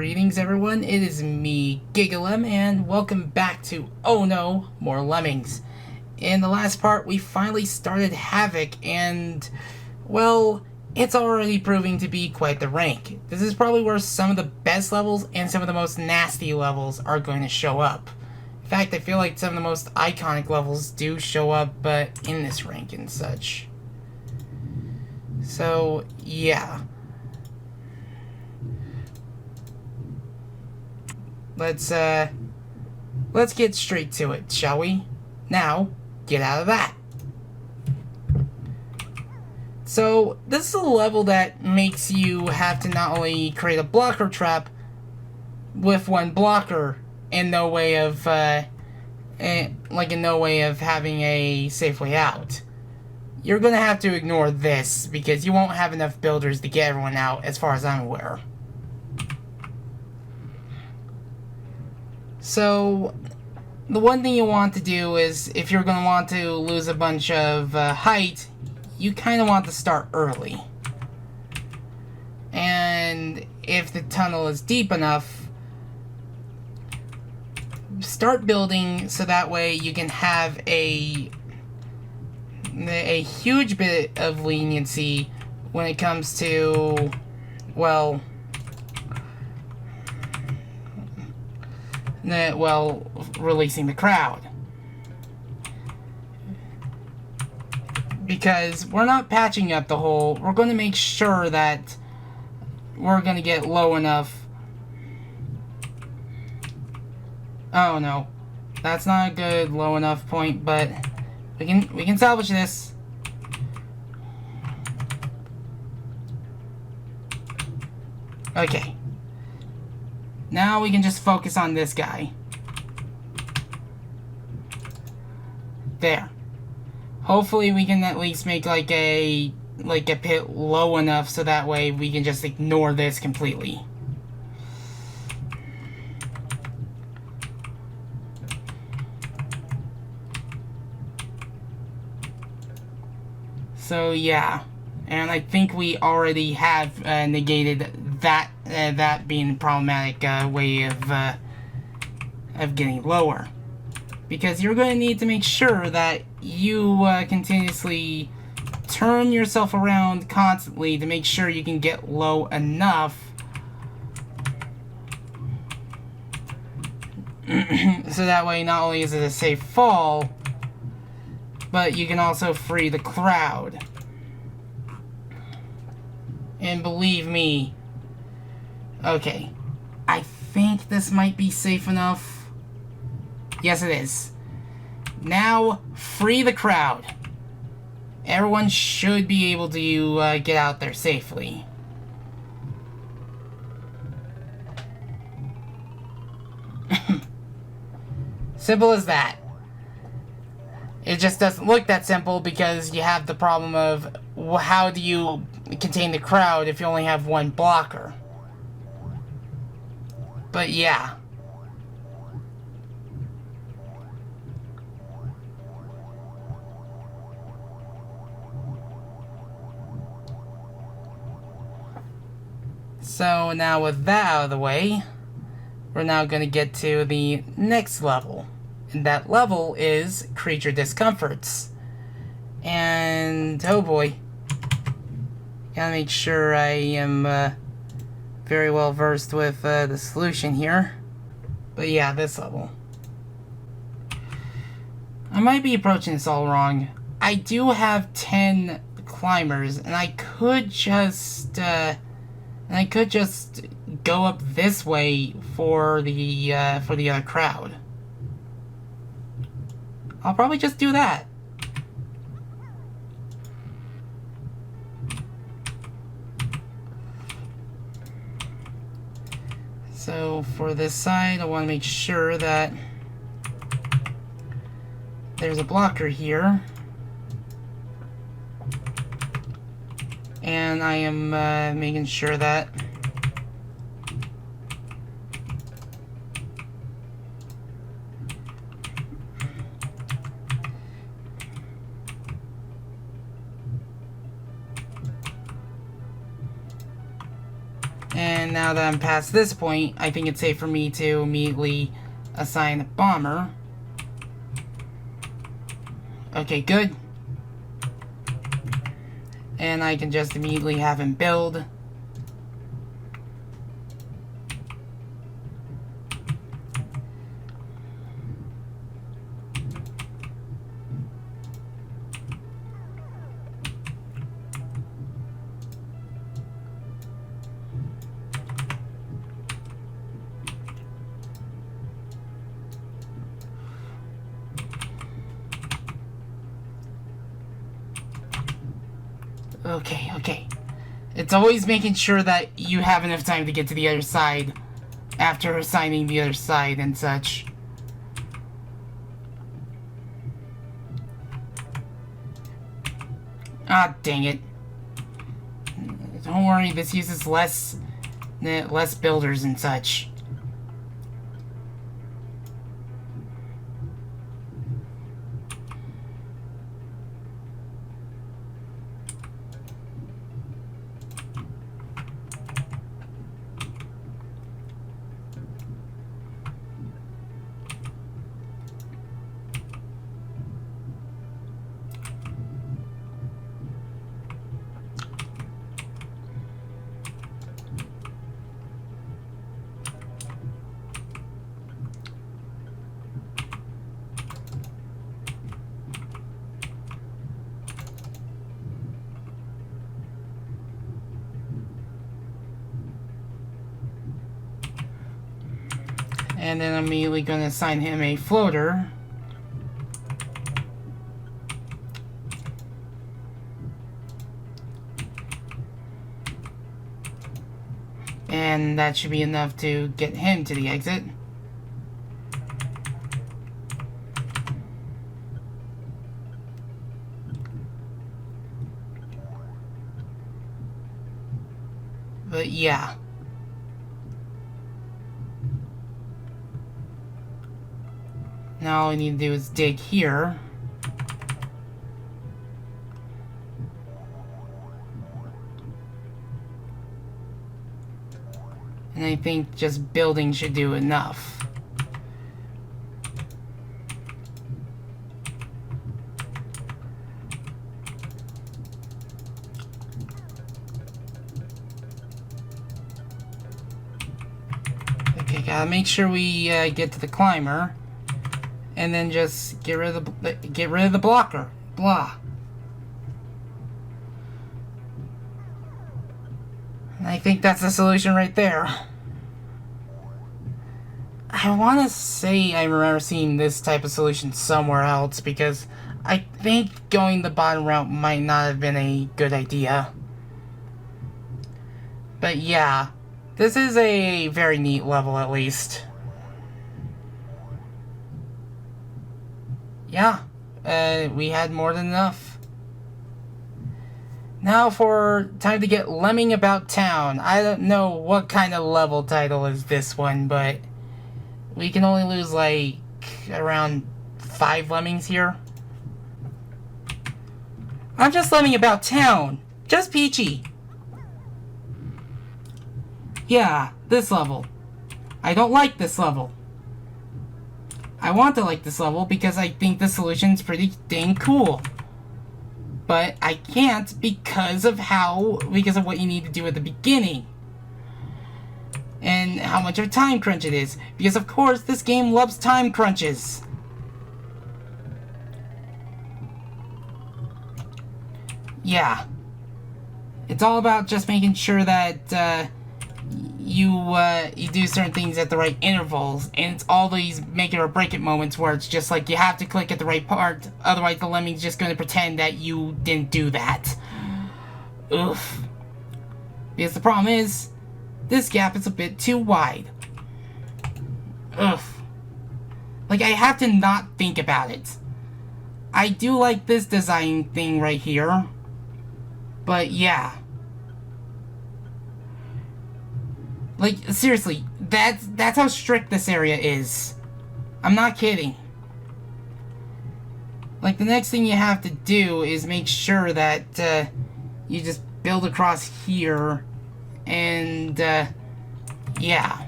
Greetings everyone, it is me, Gigalem, and welcome back to Oh No, More Lemmings. In the last part, we finally started Havoc, and, well, it's already proving to be quite the rank. This is probably where some of the best levels and some of the most nasty levels are going to show up. In fact, I feel like some of the most iconic levels do show up in this rank and such. So, yeah. Let's get straight to it, shall we? Now, get out of that. So, this is a level that makes you have to not only create a blocker trap with one blocker in no way of, in no way of having a safe way out. You're gonna have to ignore this because you won't have enough builders to get everyone out, as far as I'm aware. So, the one thing you want to do is, if you're going to want to lose a bunch of height, you kind of want to start early. And if the tunnel is deep enough, start building so that way you can have a huge bit of leniency when it comes to, well, releasing the crowd. Because we're not patching up the hole, we're going to make sure that we're going to get low enough. Oh no, that's not a good low enough point, but we can salvage this. Okay. Now we can just focus on this guy. There. Hopefully we can at least make like a pit low enough so that way we can just ignore this completely. So yeah, and I think we already have negated that being a problematic way of getting lower, because you're going to need to make sure that you continuously turn yourself around constantly to make sure you can get low enough so that way not only is it a safe fall, but you can also free the crowd. And believe me, okay, I think this might be safe enough. Yes, it is. Now, free the crowd. Everyone should be able to get out there safely. Simple as that. It just doesn't look that simple because you have the problem of how do you contain the crowd if you only have one blocker. But yeah. So now with that out of the way, we're now going to get to the next level. And that level is Creature Discomforts. And oh boy. Gotta make sure I am very well versed with the solution here. But yeah, this level. I might be approaching this all wrong. I do have 10 climbers, and I could just go up this way for the other crowd. I'll probably just do that. So for this side, I want to make sure that there's a blocker here. And I am making sure that And now that I'm past this point, I think it's safe for me to immediately assign a bomber. Okay, good. And I can just immediately have him build. Okay. It's always making sure that you have enough time to get to the other side after assigning the other side and such. Ah, dang it. Don't worry, this uses less builders and such. And then I'm immediately going to assign him a floater. And that should be enough to get him to the exit. But yeah. Now all we need to do is dig here. And I think just building should do enough. Okay, gotta make sure we get to the climber. And then just get rid of the blocker. Blah. And I think that's the solution right there. I want to say I remember seeing this type of solution somewhere else, because I think going the bottom route might not have been a good idea. But yeah, this is a very neat level at least. Yeah, we had more than enough. Now for time to get Lemming About Town. I don't know what kind of level title is this one, but we can only lose like around 5 lemmings here. I'm just lemming about town. Just peachy. Yeah, this level. I don't like this level. I want to like this level because I think the solution's pretty dang cool. But I can't because of what you need to do at the beginning. And how much of a time crunch it is. Because of course, this game loves time crunches. Yeah. It's all about just making sure that, you do certain things at the right intervals, and it's all these make it or break it moments where it's just like you have to click at the right part, otherwise the lemming's just going to pretend that you didn't do that. Oof. Because the problem is, this gap is a bit too wide. Oof. Like, I have to not think about it. I do like this design thing right here, but yeah. Like, seriously, that's how strict this area is. I'm not kidding. Like, the next thing you have to do is make sure that, you just build across here, and, Yeah.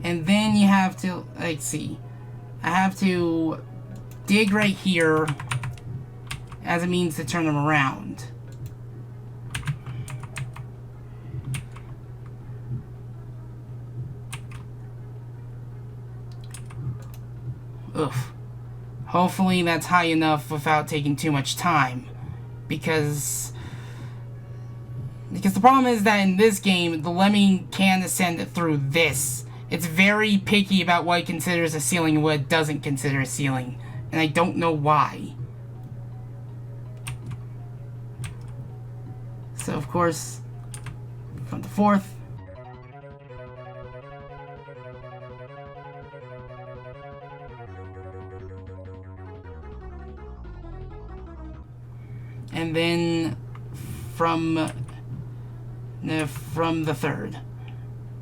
And then you have to, let's see, I have to dig right here as a means to turn them around. Oof. Hopefully that's high enough without taking too much time. Because the problem is that in this game, the lemming can ascend through this. It's very picky about what it considers a ceiling and what it doesn't consider a ceiling. And I don't know why. So, of course, from the fourth. And then from the third.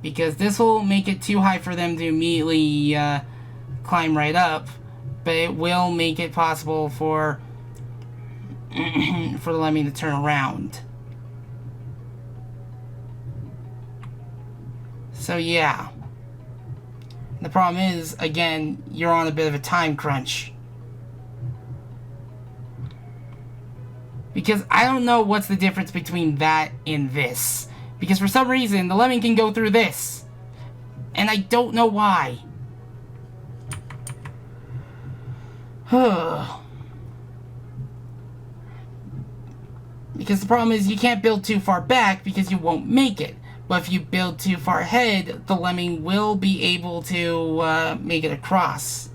Because this will make it too high for them to immediately climb right up, but it will make it possible for for the lemming to turn around. So yeah. The problem is, again, you're on a bit of a time crunch. Because I don't know what's the difference between that and this. Because for some reason, the lemming can go through this. And I don't know why. Because the problem is you can't build too far back because you won't make it. But if you build too far ahead, the lemming will be able to make it across.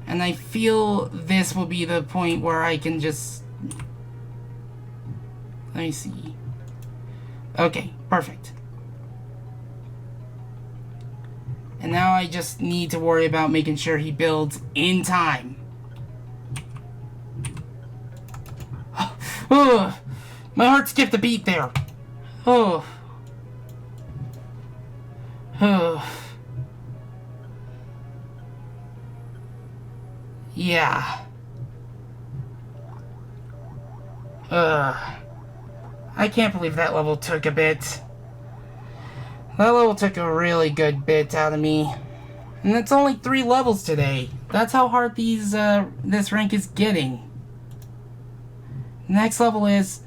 And I feel this will be the point where I can just... Let me see. Okay, perfect. And now I just need to worry about making sure he builds in time. Oh, my heart skipped a beat there. Oh. Oh. Yeah. I can't believe that level took a bit. That level took a really good bit out of me. And it's only 3 levels today. That's how hard this rank is getting. Next level is...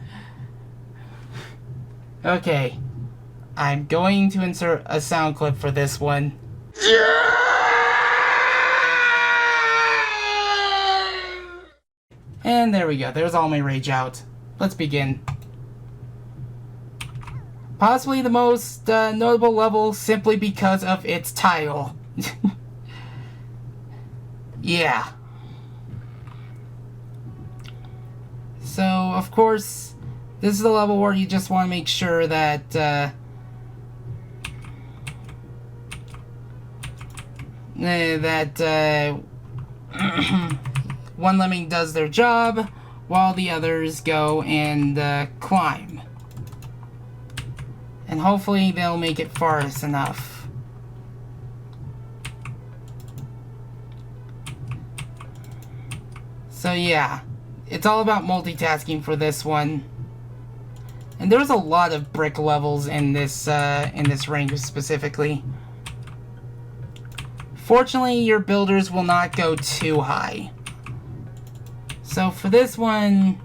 Okay. I'm going to insert a sound clip for this one. And there we go. There's all my rage out. Let's begin. Possibly the most notable level simply because of its title. Yeah. So, of course, this is the level where you just want to make sure that one lemming does their job while the others go and climb. And hopefully they'll make it fast enough. So yeah, it's all about multitasking for this one. And there's a lot of brick levels in this range specifically. Fortunately, your builders will not go too high. So for this one,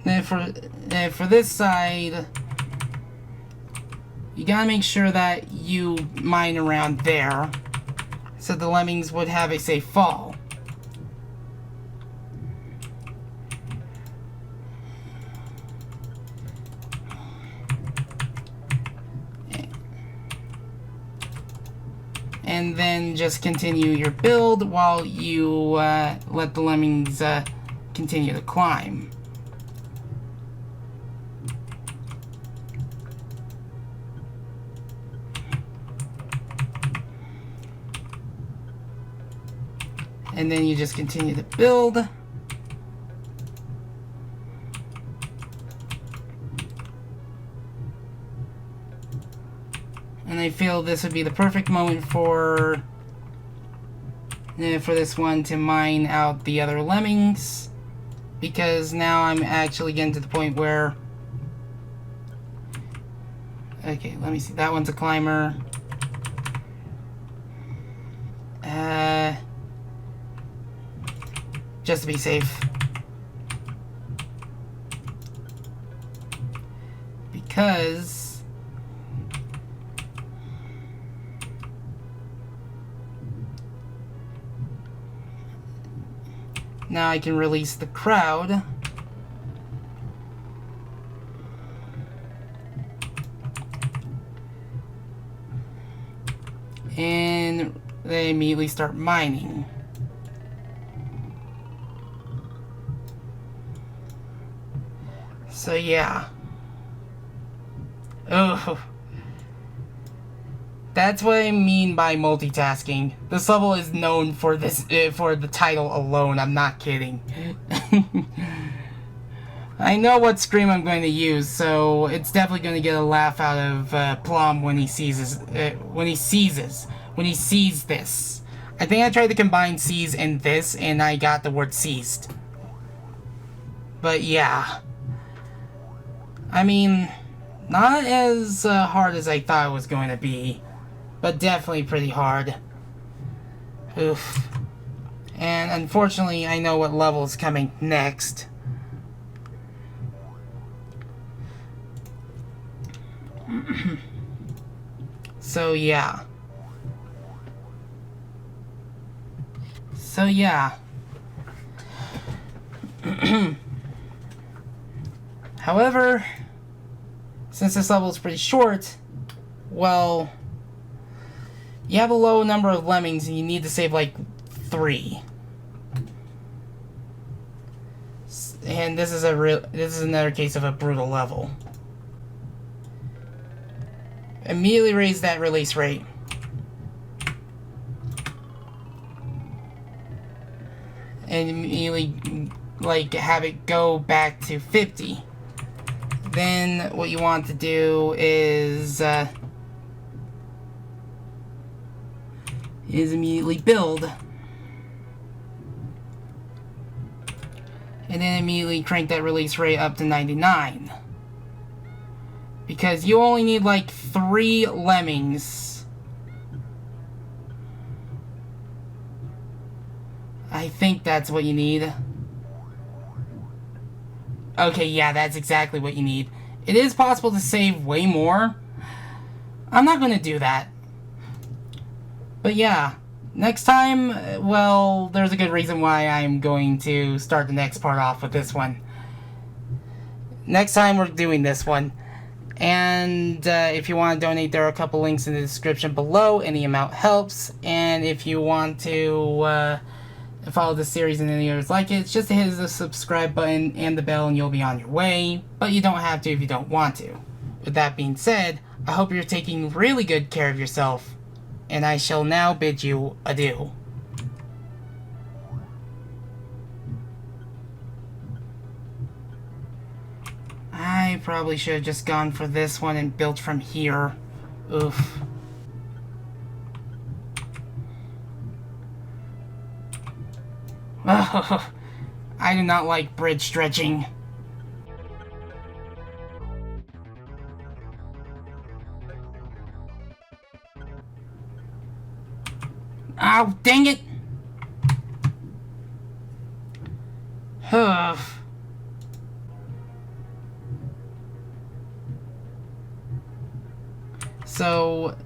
for this side, you gotta make sure that you mine around there, so the lemmings would have a safe fall. And then just continue your build while you let the lemmings continue to climb. And then you just continue to build. And I feel this would be the perfect moment for for this one to mine out the other lemmings, because now I'm actually getting to the point where, okay, let me see, that one's a climber. Just to be safe, because now I can release the crowd. And they immediately start mining. So yeah. Oh. That's what I mean by multitasking. This level is known for this, for the title alone. I'm not kidding. I know what scream I'm going to use, so it's definitely going to get a laugh out of Plum when he sees this. I think I tried to combine seize and this, and I got the word seized. But yeah. I mean, not as hard as I thought it was going to be, but definitely pretty hard. Oof. And unfortunately, I know what level is coming next. So yeah. However, since this level is pretty short, well, you have a low number of lemmings and you need to save like 3. And this is another case of a brutal level. Immediately raise that release rate. And immediately, like, have it go back to 50. Then what you want to do is immediately build. And then immediately crank that release rate up to 99. Because you only need like 3 lemmings. I think that's what you need. Okay, yeah, that's exactly what you need. It is possible to save way more. I'm not going to do that. But yeah, next time, well, there's a good reason why I'm going to start the next part off with this one. Next time we're doing this one. And if you want to donate, there are a couple links in the description below. Any amount helps. And if you want to follow this series and any others like it, it's just to hit the subscribe button and the bell and you'll be on your way. But you don't have to if you don't want to. With that being said, I hope you're taking really good care of yourself. And I shall now bid you adieu. I probably should have just gone for this one and built from here. Oof. Oh, I do not like bridge stretching. Oh, dang it! Ugh. So,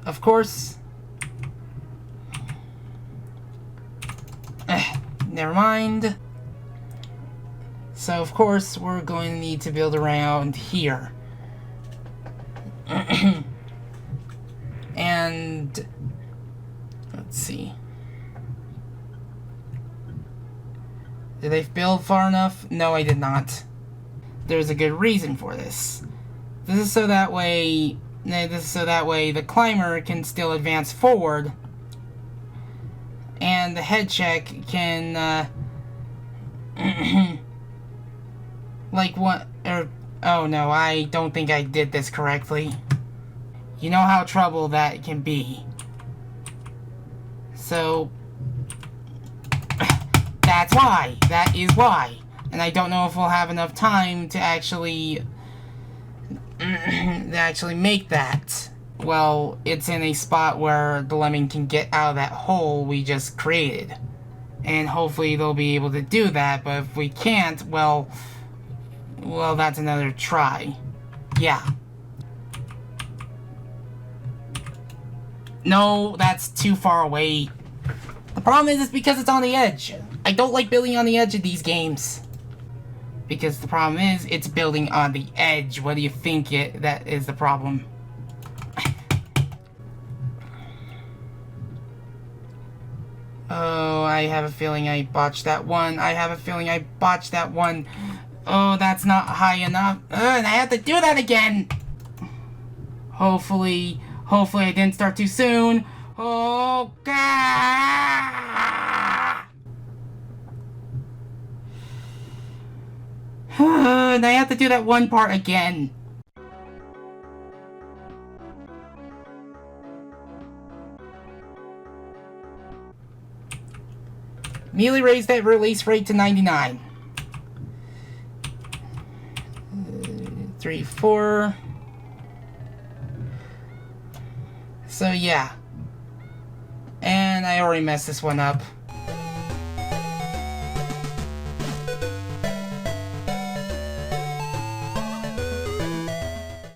of course... never mind. So, of course, we're going to need to build around here. And... let's see. Did I build far enough? No, I did not. There's a good reason for this. This is so that way the climber can still advance forward, and the head check can like what? Oh no, I don't think I did this correctly. You know how trouble that can be. So That's why. That is why. And I don't know if we'll have enough time to actually make that. Well, it's in a spot where the lemming can get out of that hole we just created. And hopefully they'll be able to do that, but if we can't, well, that's another try. Yeah. No, that's too far away. The problem is it's because it's on the edge. I don't like building on the edge of these games. Because the problem is, it's building on the edge. What do you think that is the problem? Oh, I have a feeling I botched that one. Oh, that's not high enough. And I have to do that again. Hopefully I didn't start too soon. Oh, God. And I have to do that one part again. Immediately raise that release rate to 99. 3, 4. So yeah. And I already messed this one up.